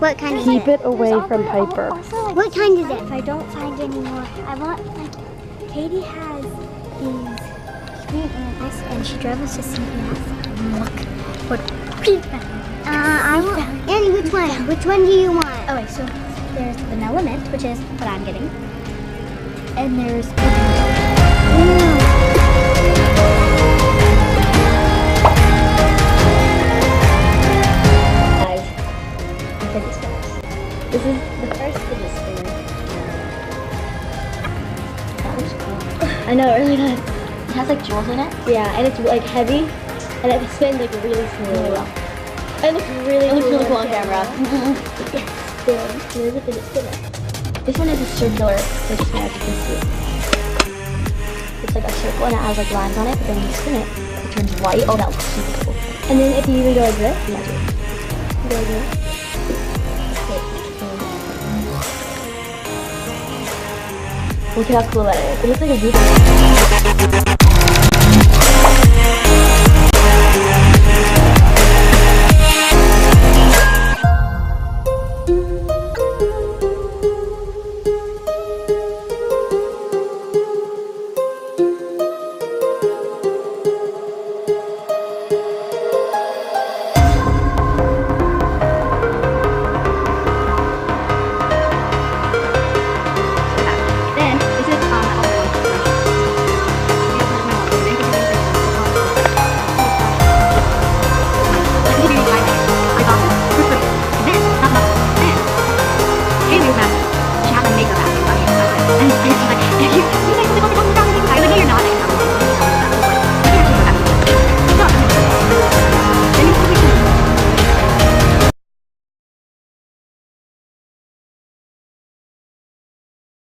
What kind is Keep it? it away from Piper. Also, like, What kind is it? if I don't find any more, I want, like, Katie has these green EOS and she drove us to CES. Look what we found. I want. Annie, which one? Which one do you want? Okay, so there's vanilla mint, which is what I'm getting. And there's guys, fidget spinners. This is the first fidget spinner. That looks cool. I know, it really does. It has like jewels in it. Yeah, and it's like heavy, and it spins like really smooth. Well. It looks really cool on camera. Here's a fidget spinner. This one is a circular fidget spinner, as you can see. It's like a circle and it has like lines on it, but then when you spin it, it turns white. Oh, that looks super cool. And then if you even go like this, yeah, do it. Go like this. Look at how cool that is. It looks like a Vita.